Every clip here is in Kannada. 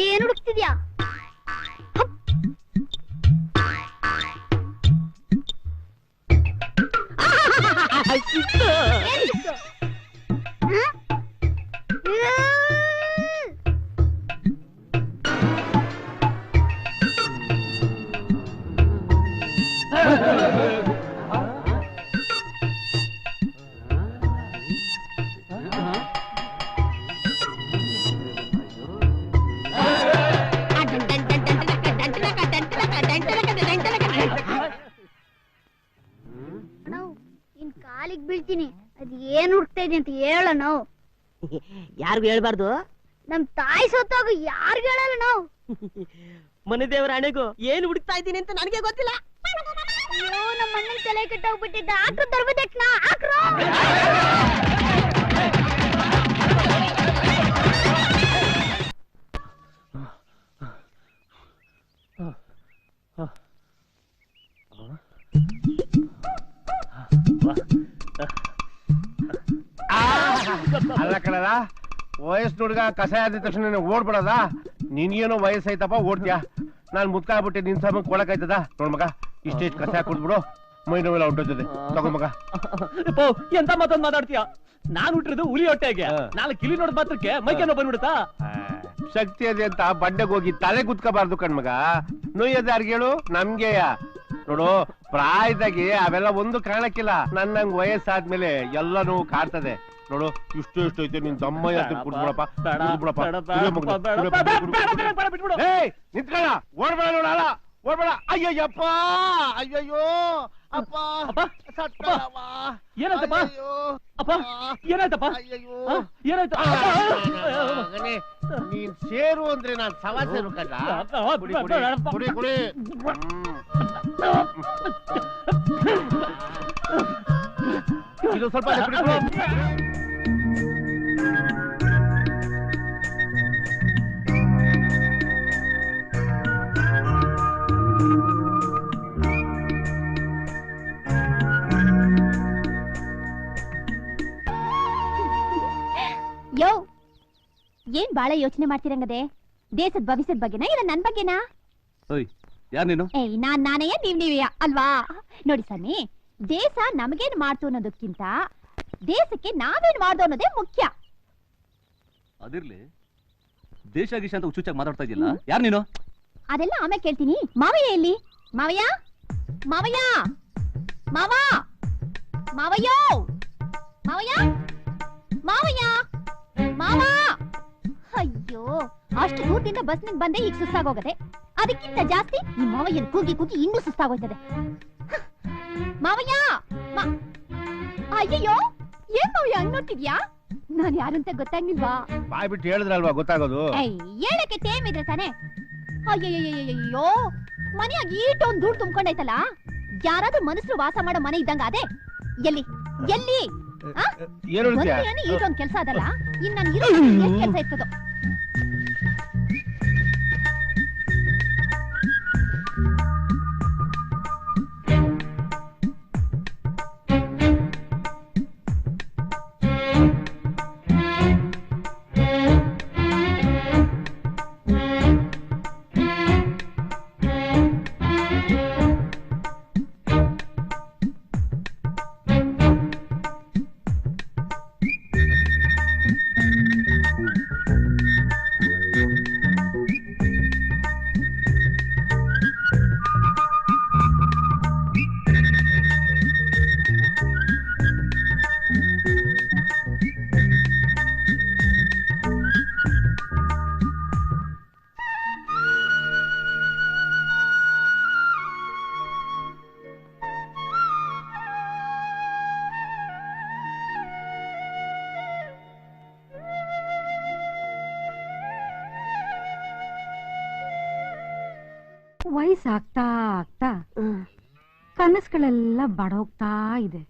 ಏನ್ ಹುಡುಕ್ತಿದ್ಯಾ? ಕಾಲಿಗೆ ಬೀಳ್ತೀನಿ. ಅದ್ ಏನ್ ಹುಡ್ತಾ ಇದೀನಿ ಅಂತ ಹೇಳ ನಾವು. ಯಾರಿಗೂ ಹೇಳ್ಬಾರ್ದು. ನಮ್ ತಾಯಿ ಸತ್ತಾಗ ಯಾರಿಗೂ ಹೇಳಲ್ಲ ನಾವು. ಮನೆ ದೇವರ ಹಣೆಗೂ ಏನ್ ಹುಡುಕ್ತಾ ಇದ್ದೀನಿ ಅಂತ ನನಗೆ ಗೊತ್ತಿಲ್ಲ. ಅಯ್ಯೋ ನಮ್ಮ ಅಣ್ಣನ ತಲೆ ಕೆಟ್ಟೋಗ್ಬಿಟ್ಟಿದ್ದ. ಆಕ್ರು ತರ್ಬೇಕಣ್ಣ, ಆಕ್ರು. ಅಲ್ಲ ಕಣದ, ವಯಸ್ಸು ಹುಡುಗ ಕಸಾಯ ಆದ ತಕ್ಷಣ ಓಡ್ಬಿಡದ. ನಿನ್ಗೇನೋ ವಯಸ್ಸೈತಪ್ಪ ಓಡ್ತೀಯ. ನಾನ್ ಮುತ್ಕಾಗ್ಬಿಟ್ಟೆ, ನಿನ್ ಸಮಯ ಕೊಡಕಾಯ್ತದ. ನೋಡ್ ಮಗ, ಇಷ್ಟೇ ಕಸಾಯ ಕುಡ್ಬಿಡು, ಮೈ ನೋವೆಲ್ಲ ಹೊಂಟೋಗ್ತದೆ. ತಗೋ ಮಗ. ಎಂತ ಮಾತೊಂದ್ ಮಾತಾಡ್ತೀಯ? ನಾನ್ ಹುಟ್ಟಿರೋದು ಹುಲಿ ಹೊಟ್ಟೆಗೆ. 4 ಕಿಲಿ ನೋಡ್ ಮಾತ್ರಕ್ಕೆ ಮೈಕೇನೋ ಬಂದ್ಬಿಡುತ್ತಾ? ಶಕ್ತಿ ಅದೇ ಅಂತ ಬಂಡೆಗೆ ಹೋಗಿ ತಲೆ ಕುತ್ಕೋಬಾರ್ದು ಕಣ್ಮಗ. ನೋಯ್ಯದ ಯಾರಿಗೇಳು? ನಮ್ಗೆಯ. ನೋಡು, ಪ್ರಾಯದಾಗಿ ಅವೆಲ್ಲ ಒಂದು ಕಾಣಕ್ಕಿಲ್ಲ. ನನ್ನಂಗ್ ವಯಸ್ಸಾದ್ಮೇಲೆ ಎಲ್ಲನೂ ಕಾಡ್ತದೆ. ನೋಡು, ಇಷ್ಟು ಐತೆ ನಿನ್ ದಮ್ಮ ಕುಡ್ಬಿಡಪ್ಪ. ನಿಂತ್ಕೊಳ್ಳ, ಓಡ್ಬೇಡ ನೋಡಲ್ಲ, ಓಡ್ಬೇಡ. ಅಯ್ಯಯ್ಯಪ್ಪ, ಅಯ್ಯಯ್ಯೋ ಅಪ್ಪ, ಏನಾಯ್ತಪ್ಪ? ಅಪ್ಪ ಏನಾಯ್ತಪ್ಪ? ಏನಾಯ್ತು? ನೀನ್ ಸೇರು ಅಂದ್ರೆ ನಾನ್ ಸವಾ ಸೇರು ಕಣ್ಣ. ಕುಡಿ ಕುಡಿ. ಇದು ಸ್ವಲ್ಪ ಯೋ, ಏನ್ ಬಾಳ ಯೋಚನೆ ಮಾಡ್ತಿರಂಗದೆ? ದೇಶದ ಭವಿಷ್ಯದ ಬಗ್ಗೆನಾ ಇಲ್ಲ ನನ್ ಬಗ್ಗೆನಾ? ಯಾರ್ ನೀನು? ಏಯ್, ನಾನೇ, ನೀವೇ ಅಲ್ವಾ? ನೋಡಿ ಸ್ವಾಮಿ, ದೇಶ ನಮಗೇನ್ ಮಾಡ್ತು ಅನ್ನೋದಕ್ಕಿಂತ ದೇಶಕ್ಕೆ ನಾವೇನ್ ಮಾಡ್ದು ಅನ್ನೋದೇ ಮುಖ್ಯ. ಅದಿರ್ಲಿ, ದೇಶ ಗೀಶ ಅಂತ ಹುಚ್ಚುಚ್ಚಾಗಿ ಮಾತಾಡ್ತಾ ಇದೆಯಲ್ಲ, ಯಾರ್ ನೀನು? ಅದೆಲ್ಲ ಆಮೇಲೆ ಕೇಳ್ತೀನಿ. ಮಾವಯ್ಯ ಎಲ್ಲಿ? ಮಾವಯ್ಯ, ಮಾವಯ್ಯ, ಮಾವ, ಮಾವಯ್ಯೋ, ಮಾವಯ್ಯ, ಮಾವಯ್ಯ, ಮಾವ. ಅಯ್ಯೋ, ಅಷ್ಟು ದೂರದಿಂದ ಬಸ್ನಿಂದ ಬಂದೆ ಈಗ ಸುಸ್ತಾಗೋಗದೆ. ಅದಕ್ಕಿಂತ ಜಾಸ್ತಿ ಈ ಮಾವಯ್ಯನ ಕೂಗಿ ಕೂಗಿ ಇನ್ನೂ ಸುಸ್ತಾಗೋಯ್ತದೆ. ಮಾವಯ್ಯ, ಅಯ್ಯಯ್ಯೋ, ಏನ್ ಮಾವಯ್ಯ ಹಂಗ್ ನಾನ್ ಯಾರಂತ ಗೊತ್ತಾಗ್ಲಿಲ್ವಾ? ಬಾಯ್ ಬಿಟ್ಟು ಹೇಳಿದ್ರಲ್ವಾ ಗೊತ್ತಾಗೋದು. ಹೇಳಕ್ಕೆ ಟೇಮ್ ಇದ್ರೆ ತಾನೆ. ಅಯ್ಯಯ್ಯೋ, ಮನೆಯಾಗ ಈಟೊಂದು ದುಡ್ಡು ತುಂಬ್ಕೊಂಡೈತಲ್ಲ. ಯಾರಾದ್ರೂ ಮನುಷ್ಯರು ವಾಸ ಮಾಡೋ ಮನೆ ಇದ್ದಂಗ ಅದೇ. ಎಲ್ಲಿ ಎಲ್ಲಿ ಈಟೊಂದು ಕೆಲ್ಸ ಅದಲ್ಲ, ಇನ್ ನನ್ ಇರೋ ಕೆಲ್ಸ ಇರ್ತದೋ. ವಯಸ್ಸಾಗ್ತಾ ಆಗ್ತಾ ಕನಸುಗಳೆಲ್ಲ ಬಡೋಗ್ತಾ ಇದೆ.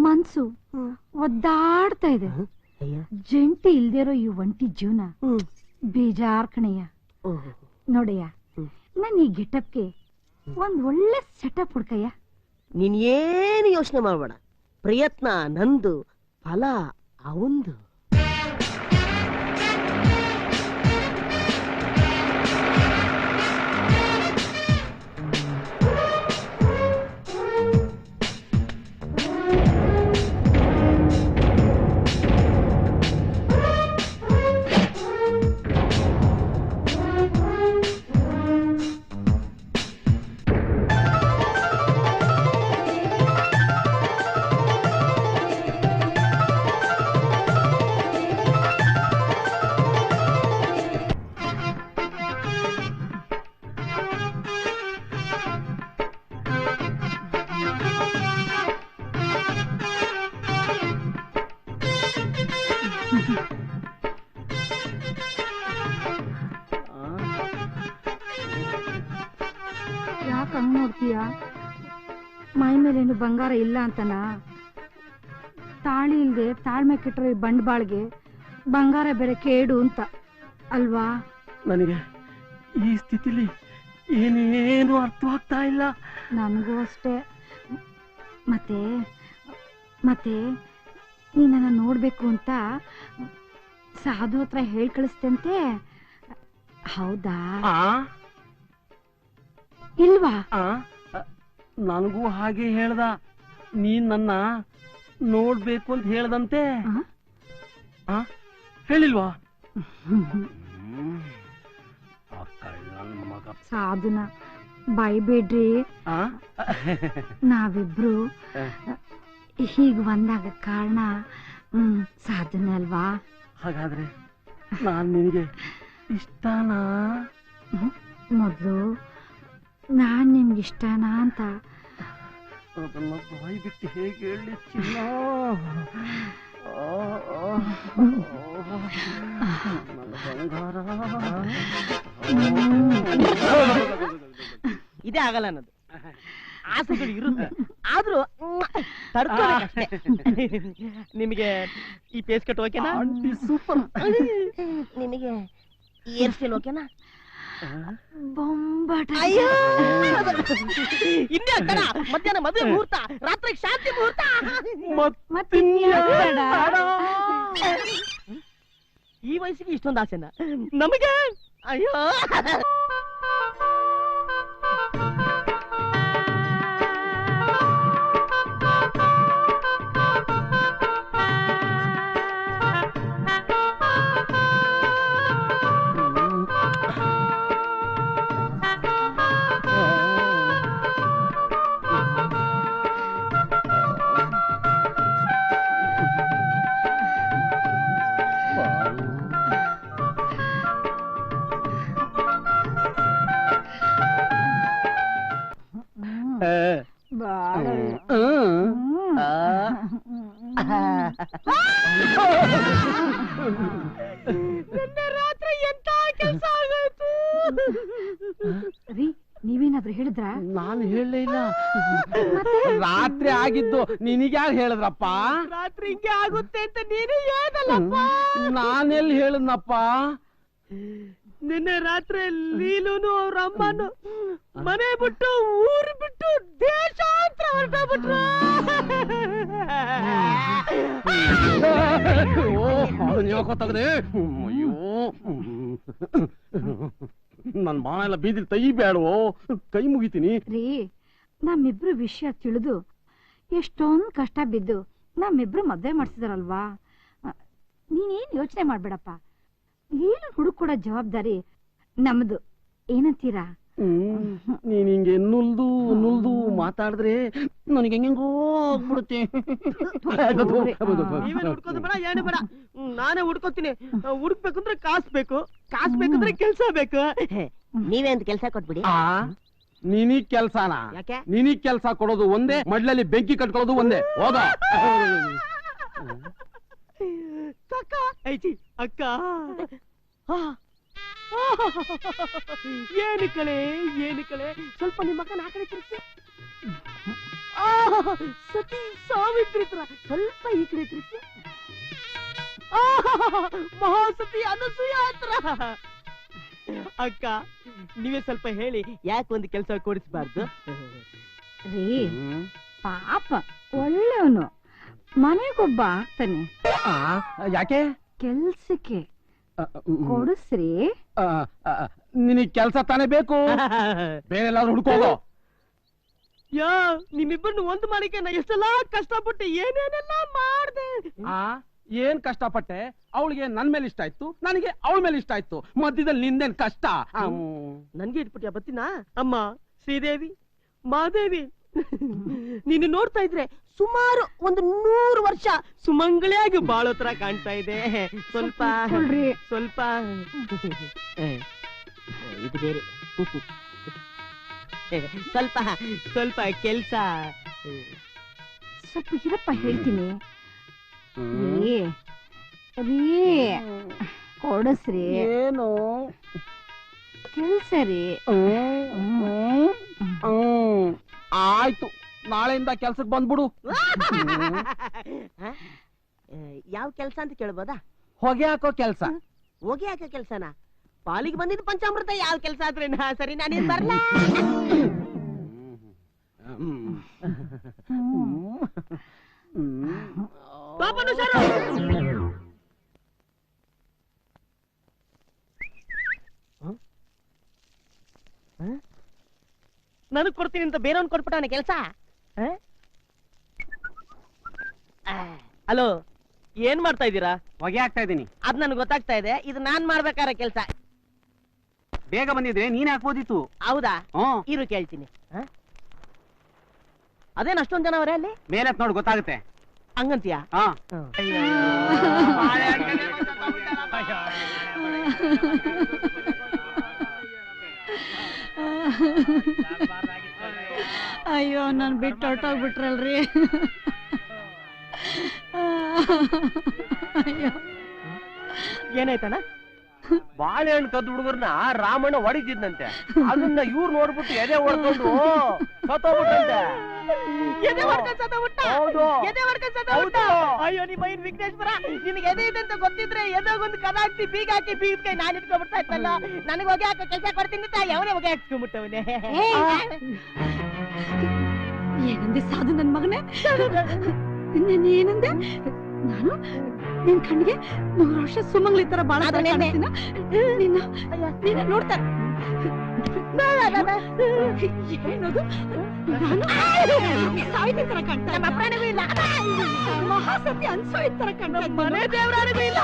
ಮನ್ಸು ಒದ್ದಾಡ್ತಾ ಇದೆ. ಜಂಟಿ ಇಲ್ದಿರೋ ಈ ಒಂಟಿ ಜೀವನ ಬೇಜಾರ್ ಕಣಯ್ಯ. ನೋಡಯ್ಯ, ನನ್ ಈ ಗೆಟಪ್ಗೆ ಒಂದ್ ಒಳ್ಳೆ ಸೆಟಪ್ ಹುಡ್ಕಯ್ಯ. ನೀನ್ ಏನು ಯೋಚನೆ ಮಾಡ್ಬೇಡ. ಪ್ರಯತ್ನ ನಂದು, ಫಲ ಅವಂದು. ಮಾತಾಡ್ತೀಯ? ಮೈ ಮೇಲೇನು ಬಂಗಾರ ಇಲ್ಲ ಅಂತನಾ? ತಾಳಿ ಇಲ್ದೆ ತಾಳ್ಮೆ ಕೆಟ್ಟರೆ ಬಂಡವಾಳ್ಗೆ ಬಂಗಾರ ಬೇರೆ ಕೇಡು ಅಂತ ಅಲ್ವಾ? ನನಗೆ ಈ ಸ್ಥಿತಿಲಿ ಏನೇನು ಅರ್ಥವಾಗ್ತಾ ಇಲ್ಲ. ನನಗೂ ಅಷ್ಟೇ. ಮತ್ತೆ ಮತ್ತೆ ನೀನನ್ನ ನೋಡ್ಬೇಕು ಅಂತ ಸಾಧು ಹತ್ರ ಹೇಳಿ ಕಳಿಸ್ತಂತೆ, ಹೌದಾ ಇಲ್ವಾ? ನನಗೂ ಹಾಗೆ ಹೇಳ್ದ. ನೀನ್ ನನ್ನ ನೋಡ್ಬೇಕು ಅಂತ ಹೇಳ್ದಂತೆ. ಹೇಳಿಲ್ವಾ? ಸಾಧುನ ಬೈಬೇಡ್ರಿ. ನಾವಿಬ್ರು ಹೀಗ್ ಒಂದಾಗ ಕಾರಣ ಸಾಧುನ ಅಲ್ವಾ? ಹಾಗಾದ್ರೆ ನಾನ್ ನಿನಗೆ ಇಷ್ಟನಾ? ಮೊದ್ಲು ನಾನ್ ನಿಮ್ಗೆ ಇಷ್ಟನಾ ಅಂತ ಅದನ್ನ ಬಾಯಿ ಬಿಟ್ಟು ಹೇಗೆ ಹೇಳಿ ಚಿನ್ನ? ಇದೇ ಆಗಲ್ಲ ಅನ್ನೋದು. ಆಸೆಗಳು ಇರುತ್ತೆ, ಆದ್ರೂ ತಡ್ಕೋಬೇಕಷ್ಟೇ. ನಿಮಗೆ ಈ ಪೇಸ್ ಕಟ್ ಓಕೆನಾ? ಸೂಪರ್. ನಿನಗೆ ಏರ್ ಸ್ಟೈಲ್ ಓಕೆನಾ? ಬೊಂಬಾಟ. ಅಯ್ಯೋ ಇನ್ನೇ ಕಣ, ಮಧ್ಯಾಹ್ನ ಮದುವೆ ಮುಹೂರ್ತ, ರಾತ್ರಿ ಶಾಂತಿ ಮುಹೂರ್ತ. ಈ ವಯಸ್ಸಿಗೆ ಇಷ್ಟೊಂದು ಆಸೆನಾ ನಮಗೆ? ಅಯ್ಯೋ ರಾತ್ರಿ ಎಂತ ಕೆಲಸ ಆಗೋಯ್ತು ರೀ, ನೀವೇನಾದ್ರೂ ಹೇಳಿದ್ರ? ನಾನು ಹೇಳಲೇ ಇಲ್ಲ. ರಾತ್ರಿ ಆಗಿದ್ದು ನಿನಗೆ ಯಾರು ಹೇಳಿದ್ರಪ್ಪ? ರಾತ್ರಿ ಹಿಂಗೆ ಆಗುತ್ತೆ ಅಂತ ನೀನು ಹೇಳಲ್ಲಪ್ಪ. ನಾನೆಲ್ಲಿ ಹೇಳಿದ್ನಪ್ಪ? ನಿನ್ನೆ ರಾತ್ರಿ ಲೀಲುನು ಅವ್ರ ಅಮ್ಮನು ಮನೆ ಬಿಟ್ಟು ಊರು ಬಿಟ್ಟು ದೇಶಾಂತರ ಹೊರಟೋಗ್ಬಿಟ್ರು. ಅಯ್ಯೋ, ನನ್ ಬಾಣ ಎಲ್ಲ ಬೀದಿಲ್ ತೈ ಬೇಡವೋ, ಕೈ ಮುಗಿತೀನಿ. ರೀ, ನಮ್ಮಿಬ್ರು ವಿಷಯ ತಿಳಿದು ಎಷ್ಟೊಂದು ಕಷ್ಟ ಬಿದ್ದು ನಮ್ಮಿಬ್ರು ಮದ್ವೆ ಮಾಡ್ಸಿದಾರಲ್ವಾ? ನೀನೇನ್ ಯೋಚನೆ ಮಾಡ್ಬೇಡಪ್ಪ. ಏನು ಹುಡುಕೊಡೋ ಜವಾಬ್ದಾರಿ ನಮ್ದು. ಏನಂತೀರಾ? ನೀನ್ ಹಿಂಗೆ ನುಲ್ದು ಮಾತಾಡಿದ್ರೆ ನನಗೆ ಹೆಂಗೋ ಆಗ್ಬಿಡುತ್ತೆ. ನೀವೇನು ಹುಡ್ಕೋದು ಬೇಡ, ಏನು ಬೇಡ, ನಾನೇ ಹುಡ್ಕೋತೀನಿ. ಹುಡುಕ್ಬೇಕಂದ್ರೆ ಕಾಸು ಬೇಕು, ಕಾಸು ಬೇಕಂದ್ರೆ ಕೆಲ್ಸ ಬೇಕು. ನೀವೇ ಅಂತ ಕೆಲ್ಸ ಕೊಟ್ಬಿಡಿ. ನಿನಗ್ ಕೆಲ್ಸನಾ? ಯಾಕೆ? ನಿನಗ್ ಕೆಲ್ಸ ಕೊಡೋದು ಒಂದೇ, ಮಡ್ಲಲ್ಲಿ ಬೆಂಕಿ ಕಟ್ಕೊಳ್ಳೋದು ಒಂದೇ. ಹೋಗ ಅಕ್ಕ, ಅಕ್ಕ, ಏನು ಕಳೆ, ಏನು ಕಳೆ. ಸ್ವಲ್ಪ ನಿಮ್ಮ ಅಕ್ಕನ ಆ ಕಡೆ ತಿರ್ಸಿ. ಸತಿ ಸಾವಿತ್ರಿ ತರ ಸ್ವಲ್ಪ ಈ ಕಡೆ ತಿರ್ಸಿ. ಮಹಾಸತಿ ಅನಸೂಯ ಹತ್ರ. ಅಕ್ಕ, ನೀವೇ ಸ್ವಲ್ಪ ಹೇಳಿ, ಯಾಕೆ ಒಂದು ಕೆಲಸ ಕೊಡಿಸ್ಬಾರ್ದು? ರೀ, ಪಾಪ ಒಳ್ಳೆಯವನು, ಮನೆಗೊಬ್ಬ ಆಗ್ತಾನೆ. ಯಾಕೆ? ಕೆಲ್ಸಕ್ಕೆ ಕೊಡಿಸ್ರಿ. ನಿನಗ್ ಕೆಲ್ಸ ತಾನೇ ಬೇಕು, ಬೇರೆ ಎಲ್ಲಾದ್ರೂ ಹುಡ್ಕೋಗೋ. ಯಾ, ನಿಮ್ಮಿಬ್ಬರನ್ನು ಒಂದು ಮಾಡಿಕೆ ನಾ ಎಷ್ಟೆಲ್ಲಾ ಕಷ್ಟಪಟ್ಟು ಏನೇನೆಲ್ಲ ಮಾಡ್ದೆ. ಏನ್ ಕಷ್ಟಪಟ್ಟೆ? ಅವಳಿಗೆ ನನ್ ಮೇಲೆ ಇಷ್ಟ ಆಯ್ತು, ನನಗೆ ಅವಳ ಮೇಲೆ ಇಷ್ಟ ಆಯ್ತು. ಮಧ್ಯದಲ್ಲಿ ನಿಂದೇನ್ ಕಷ್ಟ? ನನ್ಗೆ ಇಟ್ಬಿಟ್ಯಾ ಬತ್ತಿನ? ಅಮ್ಮ ಶ್ರೀದೇವಿ, ಮಾದೇವಿ, ನೀನು ನೋಡ್ತಾ ಇದ್ರೆ ಸುಮಾರು ಒಂದು 100 ವರ್ಷ ಸುಮಂಗಳಿಯಾಗಿ ಬಾಳೋ ತರ ಕಾಣ್ತಾ ಇದೆ. ಸ್ವಲ್ಪ ಸ್ವಲ್ಪ ಇದು ಬೇರೆ. ಸ್ವಲ್ಪ ಸ್ವಲ್ಪ ಕೆಲ್ಸ ಸ್ವಲ್ಪ ಇರಪ್ಪ, ಹೇಳ್ತೀನಿ. ರೀ ರೀ, ಕೊಡಿಸ್ರಿ. ಏನು ಕೆಲ್ಸ ರೀ. ಆಯ್ತು ನಾಳೆಯಿಂದ ಕೆಲ್ಸಕ್ಕೆ ಬಂದ್ಬಿಡು. ಯಾವ ಕೆಲ್ಸ ಅಂತ ಕೇಳ್ಬೋದಾ? ಹೊಗೆ ಹಾಕೋ ಕೆಲ್ಸ. ಹೋಗಿ ಹಾಕೋ ಕೆಲ್ಸನ? ಪಾಲಿಗೆ ಬಂದಿದ್ದು ಪಂಚಾಮೃತ ಯಾವ ಕೆಲ್ಸ ಆದ್ರೆ ಸರಿ, ನಾನೇನ್ ಬರ್ಲಾ? ಪಾಪನು ಸರ್ ನನಗ್ ಕೊಡ್ತೀನಿ ಅಂತ ಬೇರೆಯವ್ನ್ ಕೊಟ್ಬಿಟ್ಟಾನೆ ಕೆಲ್ಸ. ಹಲೋ, ಏನ್ ಮಾಡ್ತಾ ಇದ್ದೀರಾ? ಹೊಗೆ ಹಾಕ್ತಾ ಇದ್ದೀನಿ. ಅದ್ ನನ್ಗೆ ಗೊತ್ತಾಗ್ತಾ ಇದೆ. ಇದು ನಾನ್ ಮಾಡ್ಬೇಕಾರ ಕೆಲ್ಸ. ಬೇಗ ಬಂದಿದ್ರೆ ನೀನ್ ಹಾಕ್ಬೋದಿತ್ತು. ಹೌದಾ? ಹ್ಮ್. ಇರು ಕೇಳ್ತೀನಿ. ಅದೇನ್ ಅಷ್ಟೊಂದ್ ಜನ ಅವರೇ ಅಲ್ಲಿ? ಮೇಲತ್ ನೋಡಿ ಗೊತ್ತಾಗುತ್ತೆ. ಹಂಗಂತೀಯಾ? ಹಾ. ಅಯ್ಯೋ ನನ್ ಬಿಟ್ಟು ಹೊರಟೋಗ್ಬಿಟ್ರಲ್ರಿ. ಅಯ್ಯೋ ಏನಾಯ್ತಣ್ಣ? ಬಾಳೆಹಣ್ಣು ಕದ್ದು ಹುಡುಗರ್ನ ರಾಮಣ್ಣ ಹೊಡಿತಿದ್ನಂತೆ. ಅದನ್ನ ಇವ್ರು ನೋಡ್ಬಿಟ್ಟು ಎದೆ ಹೊಡ್ಕೊಂಡು ಸತ್ತೋಗ್ಬಿಟ್ಟಂತೆ. ಅಯ್ಯೋ ನಿಮ್ಮ ಐನ್ ವಿಘ್ನೇಶ್ವರ, ನಿನ್ಗೆ ಎದೆ ಇದೆ ಅಂತ ಗೊತ್ತಿದ್ರೆ ಎದೆಗೊಂದು ಕದ ಹಾಕ್ತಿ ಬೀಗ ಹಾಕಿ ಬೀಗಕ್ಕೆ ನಾನು ಇಟ್ಕೊಂಡ್ಬಿಡ್ತಾ ಇತ್ತಲ್ಲ. ನನಗೆ ಹೊಗೆ ಹಾಕೋ ಕೆಲಸ ಕೊಡ್ತೀನಿ ಅಂತ ಅವನೇ ಹೊಗೆ ಹಾಕ್ಸ್ಕೊಂಡ್ಬಿಟ್ಟವನೇ. ಏನಂದೆ ಸಾಧು ನನ್ ಮಗನೇ? ಏನಂದೆ ನಾನು? ನಿನ್ ಕಣ್ಣಿಗೆ 100 ವರ್ಷ ಸುಮಂಗ್ಲಿ ತರ ಬಾಳ ನಿನ್ನ ನೋಡ್ತಾ ಏನದು? ಸಾಹಿತ್ಯ ತರ ಕಾಣ್ತಾ ಮಹಾಸತಿ ಅನ್ಸೋಯ್ ತರ ಕಾಣ್ತಾ ಮನೆ ದೇವರಾಣಿಗೂ ಇಲ್ಲ.